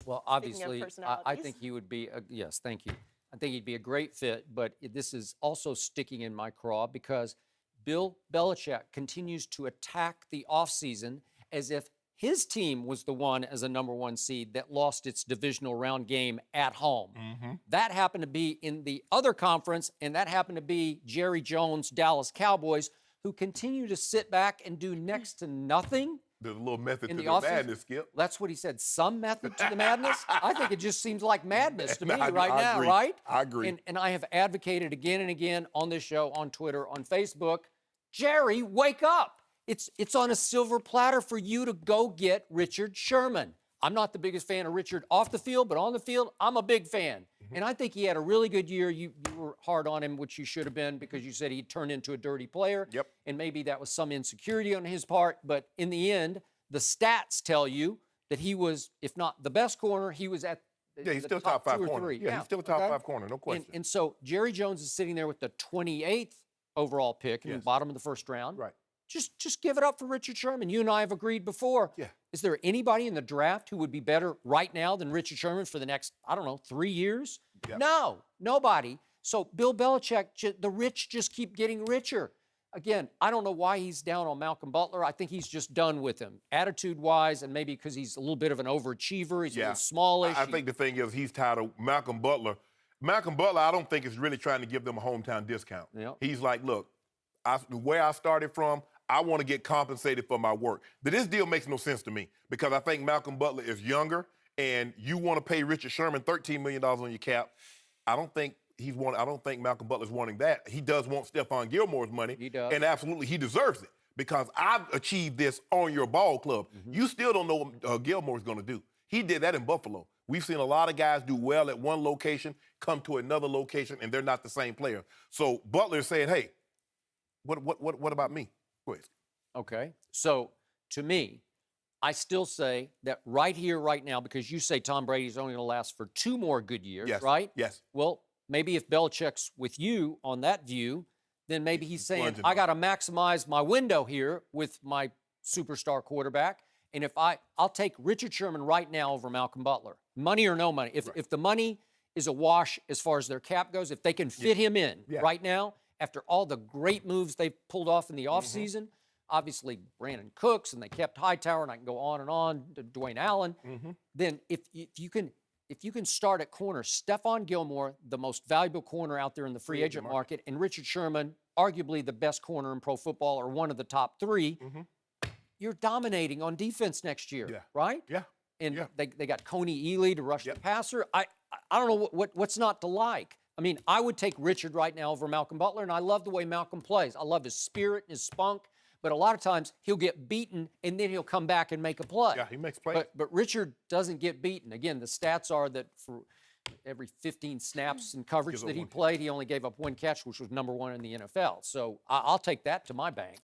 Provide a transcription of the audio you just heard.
Well, Speaking of obviously, I personalities. think he would be, yes, thank you. I think he'd be a great fit, but this is also sticking in my craw because Bill Belichick continues to attack the offseason as if his team was the one as a number one seed that lost its divisional round game at home. That happened to be in the other conference, and that happened to be Jerry Jones' Dallas Cowboys, who continue to sit back and do next to nothing. There's a little method In to the the offseason? madness, Skip. That's what he said. Some method to the madness? I think it just seems like madness to me I right now, agree. right? I agree. And I have advocated again and again on this show, on Twitter, on Facebook, Jerry, wake up. It's on a silver platter for you to go get Richard Sherman. I'm not the biggest fan of Richard off the field, but on the field, I'm a big fan. And I think he had a really good year. You were hard on him, which you should have been, because you said he turned into a dirty player. Yep. And maybe that was some insecurity on his part. But in the end, the stats tell you that he was, if not the best corner, he was at Yeah, he's the still top five two or corner. three. Yeah, he's still a top okay? five corner, no question. And so Jerry Jones is sitting there with the 28th overall pick in the bottom of the first round. Right. Just give it up for Richard Sherman. You and I have agreed before. Yeah. Is there anybody in the draft who would be better right now than Richard Sherman for the next, I don't know, 3 years? Yep. No, nobody. So Bill Belichick, the rich just keep getting richer. Again, I don't know why he's down on Malcolm Butler. I think he's just done with him, attitude-wise, and maybe because he's a little bit of an overachiever. He's a little smallish. I think the thing is he's tired of Malcolm Butler. Malcolm Butler, I don't think is really trying to give them a hometown discount. Yep. He's like, look, where I started from, I want to get compensated for my work. But this deal makes no sense to me because I think Malcolm Butler is younger, and you want to pay Richard Sherman $13 million on your cap. I don't think Malcolm Butler's wanting that. He does want Stephon Gilmore's money. He does. And absolutely, he deserves it because I've achieved this on your ball club. You still don't know what Gilmore's going to do. He did that in Buffalo. We've seen a lot of guys do well at one location, come to another location, and they're not the same player. So Butler's saying, hey, what about me? Go ahead. Okay. So to me, I still say that right here, right now, because you say Tom Brady's only going to last for 2 more good years, Yes. right? Yes. Well, maybe if Belichick's with you on that view, then maybe he's saying, plunging I on. got to maximize my window here with my superstar quarterback. And if I'll take Richard Sherman right now over Malcolm Butler, money or no money. If the money is a wash as far as their cap goes, if they can fit him in right now, after all the great moves they've pulled off in the offseason, obviously Brandon Cooks, and they kept Hightower, and I can go on, to Dwayne Allen, then if you can start at corner, Stephon Gilmore, the most valuable corner out there in the free agent market, and Richard Sherman, arguably the best corner in pro football or one of the top 3, you're dominating on defense next year, right? Yeah. And they got Coney Ely to rush the passer. I don't know what's not to like. I mean, I would take Richard right now over Malcolm Butler, and I love the way Malcolm plays. I love his spirit and his spunk, but a lot of times he'll get beaten, and then he'll come back and make a play. Yeah, he makes plays. But Richard doesn't get beaten. Again, the stats are that for every 15 snaps and coverage that he played, he only gave up 1 catch, which was number 1 in the NFL. So I'll take that to my bank.